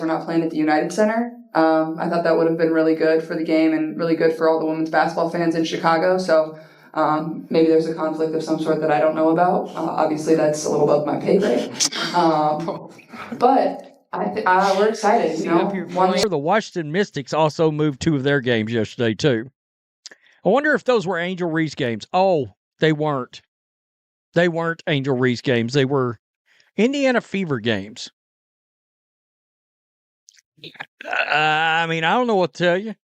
we're not playing at the United Center. I thought that would have been really good for the game and really good for all the women's basketball fans in Chicago. So maybe there's a conflict of some sort that I don't know about. Obviously, that's a little above my pay grade. But we're excited. You know, the Washington Mystics also moved 2 of their games yesterday too. I wonder if those were Angel Reese games. Oh, they weren't. They weren't Angel Reese games. They were Indiana Fever games. I mean, I don't know what to tell you.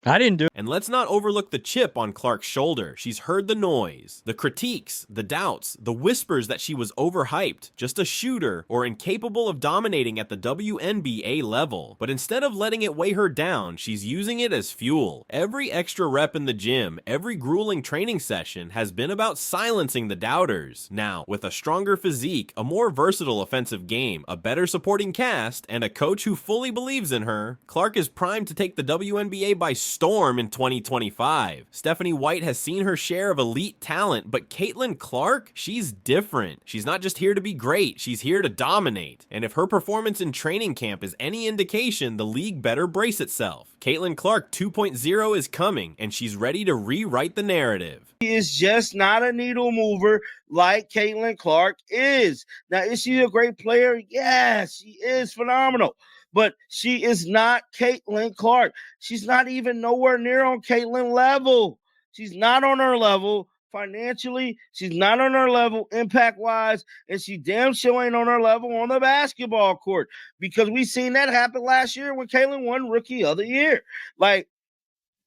I didn't do it. And let's not overlook the chip on Clark's shoulder. She's heard the noise, the critiques, the doubts, the whispers that she was overhyped, just a shooter, or incapable of dominating at the WNBA level. But instead of letting it weigh her down, she's using it as fuel. Every extra rep in the gym, every grueling training session has been about silencing the doubters. Now, with a stronger physique, a more versatile offensive game, a better supporting cast, and a coach who fully believes in her, Clark is primed to take the WNBA by storm in 2025. Stephanie White has seen her share of elite talent, but Caitlin Clark, she's different. She's not just here to be great, she's here to dominate. And if her performance in training camp is any indication, the league better brace itself. Caitlin Clark 2.0 is coming, and she's ready to rewrite the narrative. She is just not a needle mover like Caitlin Clark is. Now, is she a great player? Yes, she is phenomenal. But she is not Caitlin Clark. She's not even nowhere near on Caitlin level. She's not on her level financially. She's not on her level impact-wise, and she damn sure ain't on her level on the basketball court, because we seen that happen last year when Caitlin won Rookie of the Year. Like,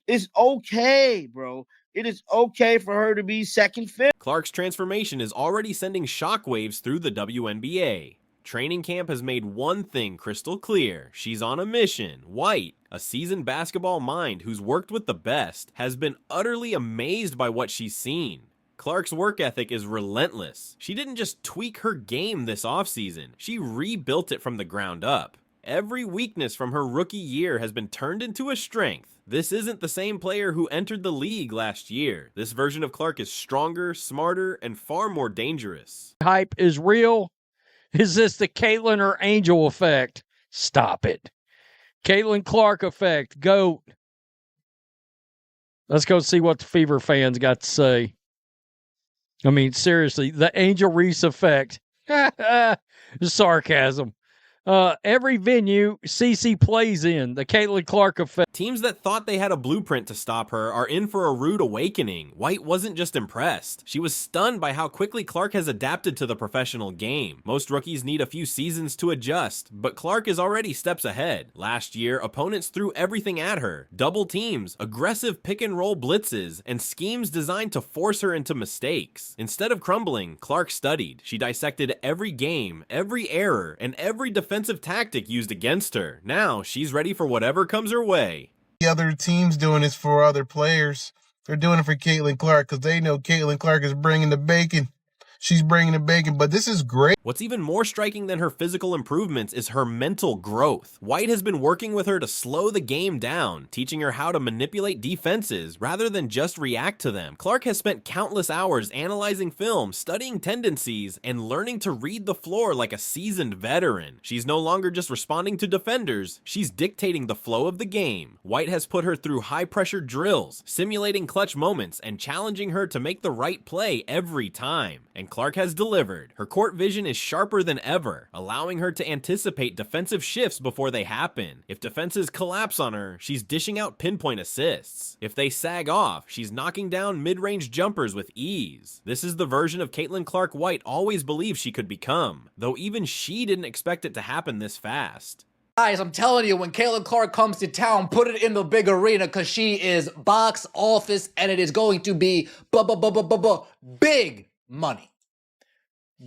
it's okay, bro. It is okay for her to be second fit. Clark's transformation is already sending shockwaves through the WNBA. Training camp has made one thing crystal clear. She's on a mission. White, a seasoned basketball mind who's worked with the best, has been utterly amazed by what she's seen. Clark's work ethic is relentless. She didn't just tweak her game this offseason, she rebuilt it from the ground up. Every weakness from her rookie year has been turned into a strength. This isn't the same player who entered the league last year. This version of Clark is stronger, smarter, and far more dangerous. Hype is real. Is this the Caitlin or Angel effect? Stop it. Caitlin Clark effect. GOAT. Let's go see what the Fever fans got to say. I mean, seriously, the Angel Reese effect. Sarcasm. Every venue CC plays in, the Caitlin Clark effect. Teams that thought they had a blueprint to stop her are in for a rude awakening. White wasn't just impressed. She was stunned by how quickly Clark has adapted to the professional game. Most rookies need a few seasons to adjust, but Clark is already steps ahead. Last year, opponents threw everything at her. Double teams, aggressive pick and roll blitzes, and schemes designed to force her into mistakes. Instead of crumbling, Clark studied. She dissected every game, every error, and every defensive tactic used against her. Now, she's ready for whatever comes her way. The other teams doing this for other players. They're doing it for Caitlin Clark because they know Caitlin Clark is bringing the bacon. She's bringing the bacon, but this is great. What's even more striking than her physical improvements is her mental growth. White has been working with her to slow the game down, teaching her how to manipulate defenses rather than just react to them. Clark has spent countless hours analyzing film, studying tendencies, and learning to read the floor like a seasoned veteran. She's no longer just responding to defenders, she's dictating the flow of the game. White has put her through high-pressure drills, simulating clutch moments, and challenging her to make the right play every time. And Clark has delivered. Her court vision is sharper than ever, allowing her to anticipate defensive shifts before they happen. If defenses collapse on her, she's dishing out pinpoint assists. If they sag off, she's knocking down mid-range jumpers with ease. This is the version of Caitlin Clark White always believed she could become, though even she didn't expect it to happen this fast. Guys, I'm telling you, when Caitlin Clark comes to town, put it in the big arena, because she is box office, and it is going to be big money.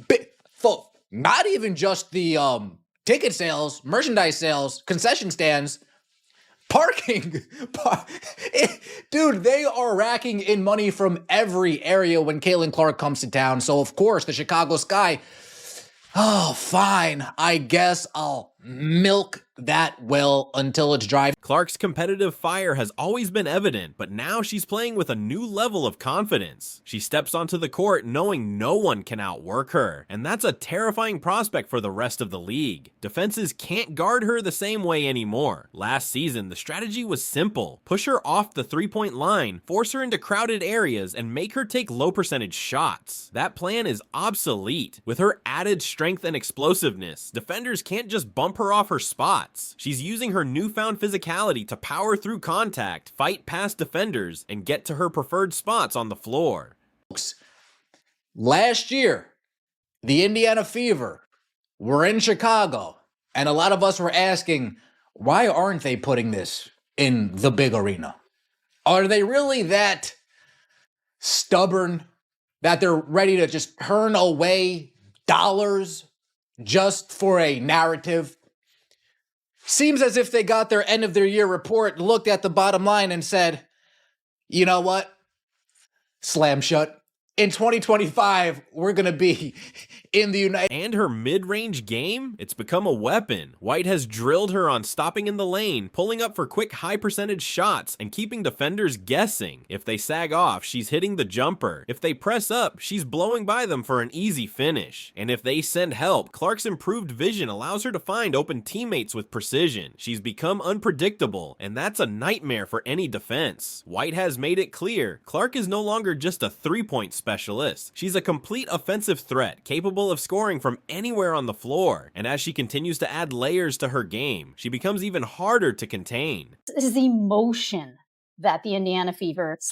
Big, full. Not even just the ticket sales, merchandise sales, concession stands, parking. Dude, they are racking in money from every area when Caitlin Clark comes to town. So, of course, the Chicago Sky, oh, fine. I guess I'll milk that well until it's dry. Clark's competitive fire has always been evident, but now she's playing with a new level of confidence. She steps onto the court knowing no one can outwork her, and that's a terrifying prospect for the rest of the league. Defenses can't guard her the same way anymore. Last season, the strategy was simple. Push her off the three-point line, force her into crowded areas, and make her take low-percentage shots. That plan is obsolete. With her added strength and explosiveness, defenders can't just bump her off her spots. She's using her newfound physicality to power through contact, fight past defenders, and get to her preferred spots on the floor. Last year, the Indiana Fever were in Chicago, and a lot of us were asking, why aren't they putting this in the big arena? Are they really that stubborn that they're ready to just turn away dollars just for a narrative? Seems as if they got their end of their year report, looked at the bottom line and said, you know what? Slam shut. In 2025, we're going to be in the United... And her mid-range game? It's become a weapon. White has drilled her on stopping in the lane, pulling up for quick high-percentage shots, and keeping defenders guessing. If they sag off, she's hitting the jumper. If they press up, she's blowing by them for an easy finish. And if they send help, Clark's improved vision allows her to find open teammates with precision. She's become unpredictable, and that's a nightmare for any defense. White has made it clear, Clark is no longer just a three-point specialist. She's a complete offensive threat, capable of scoring from anywhere on the floor. And as she continues to add layers to her game, she becomes even harder to contain. This is the motion that the Indiana Fever /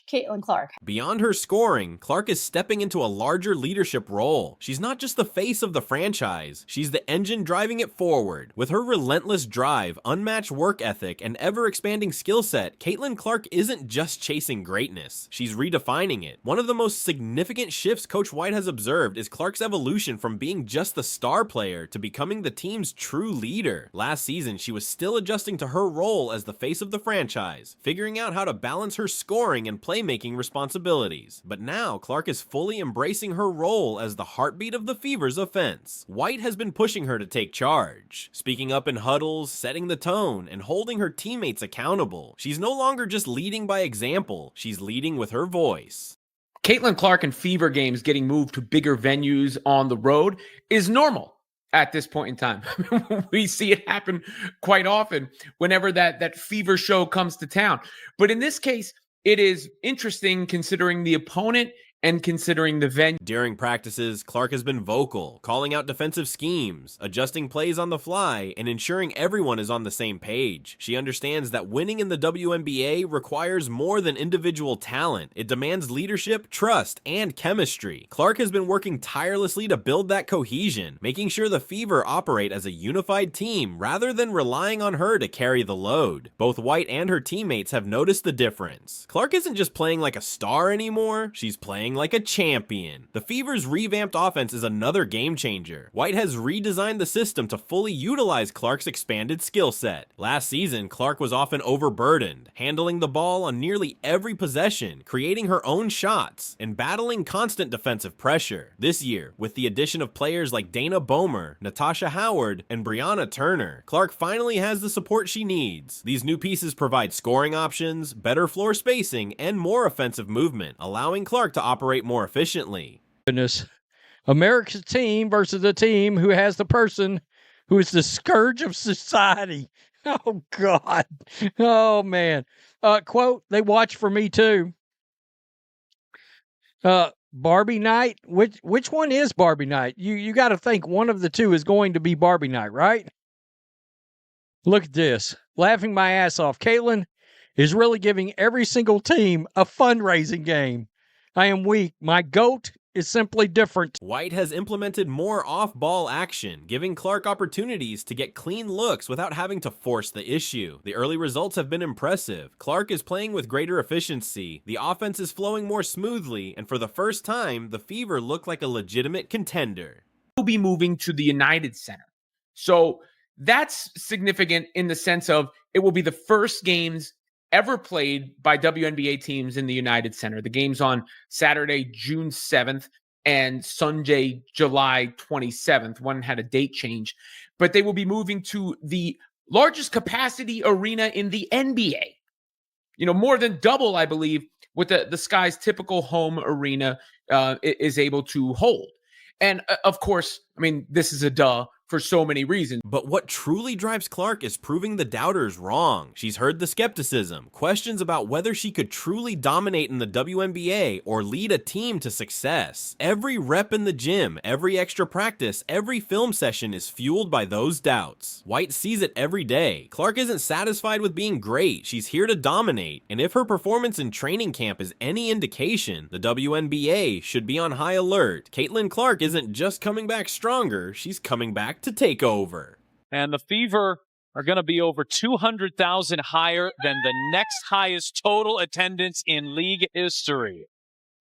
Caitlin Clark. Beyond her scoring, Clark is stepping into a larger leadership role. She's not just the face of the franchise, she's the engine driving it forward. With her relentless drive, unmatched work ethic, and ever-expanding skill set, Caitlin Clark isn't just chasing greatness, she's redefining it. One of the most significant shifts Coach White has observed is Clark's evolution from being just the star player to becoming the team's true leader. Last season, she was still adjusting to her role as the face of the franchise, figuring out how to balance her scoring and playmaking responsibilities. But now, Clark is fully embracing her role as the heartbeat of the Fever's offense. White has been pushing her to take charge, speaking up in huddles, setting the tone, and holding her teammates accountable. She's no longer just leading by example, she's leading with her voice. Caitlin Clark and Fever games getting moved to bigger venues on the road is normal at this point in time. We see it happen quite often whenever that Fever show comes to town. But in this case, it is interesting considering the opponent and considering the venue. During practices, Clark has been vocal, calling out defensive schemes, adjusting plays on the fly, and ensuring everyone is on the same page. She understands that winning in the WNBA requires more than individual talent. It demands leadership, trust, and chemistry. Clark has been working tirelessly to build that cohesion, making sure the Fever operate as a unified team rather than relying on her to carry the load. Both White and her teammates have noticed the difference. Clark isn't just playing like a star anymore, she's playing like a champion. The Fever's revamped offense is another game changer. White has redesigned the system to fully utilize Clark's expanded skill set. Last season, Clark was often overburdened, handling the ball on nearly every possession, creating her own shots, and battling constant defensive pressure. This year, with the addition of players like Dana Bomer, Natasha Howard, and Brianna Turner, Clark finally has the support she needs. These new pieces provide scoring options, better floor spacing, and more offensive movement, allowing Clark to operate more efficiently. Goodness. America's team versus a team who has the person who is the scourge of society. Oh, God. Oh, man. Quote, they watch for me, too. Barbie night? Which one is Barbie night? You got to think one of the two is going to be Barbie night, right? Look at this. Laughing my ass off. Caitlin is really giving every single team a fundraising game. I am weak. My GOAT is simply different. White has implemented more off-ball action, giving Clark opportunities to get clean looks without having to force the issue. The early results have been impressive. Clark is playing with greater efficiency, the offense is flowing more smoothly, and for the first time, the Fever look like a legitimate contender. Will be moving to the United Center. So that's significant in the sense of it will be the first games ever played by WNBA teams in the United Center. The game's on Saturday, June 7th and Sunday, July 27th. One had a date change, but they will be moving to the largest capacity arena in the NBA. You know, more than double, I believe, what the Sky's typical home arena is able to hold. And of course, I mean, this is a duh for so many reasons. But what truly drives Clark is proving the doubters wrong. She's heard the skepticism, questions about whether she could truly dominate in the WNBA or lead a team to success. Every rep in the gym, every extra practice, every film session is fueled by those doubts. White sees it every day. Clark isn't satisfied with being great. She's here to dominate. And if her performance in training camp is any indication, the WNBA should be on high alert. Caitlin Clark isn't just coming back stronger, she's coming back to take over. And the Fever are going to be over 200,000 higher than the next highest total attendance in league history.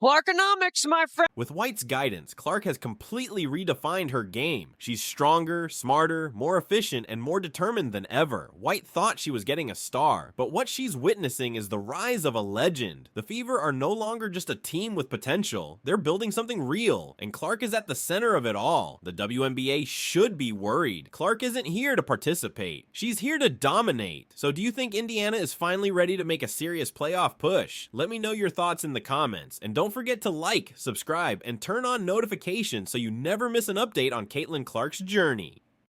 Clarkonomics, my friend. With White's guidance, Clark has completely redefined her game. She's stronger, smarter, more efficient, and more determined than ever. White thought she was getting a star, but what she's witnessing is the rise of a legend. The Fever are no longer just a team with potential. They're building something real, and Clark is at the center of it all. The WNBA should be worried. Clark isn't here to participate. She's here to dominate. So do you think Indiana is finally ready to make a serious playoff push? Let me know your thoughts in the comments, and don't forget to like, subscribe, and turn on notifications so you never miss an update on Caitlin Clark's journey.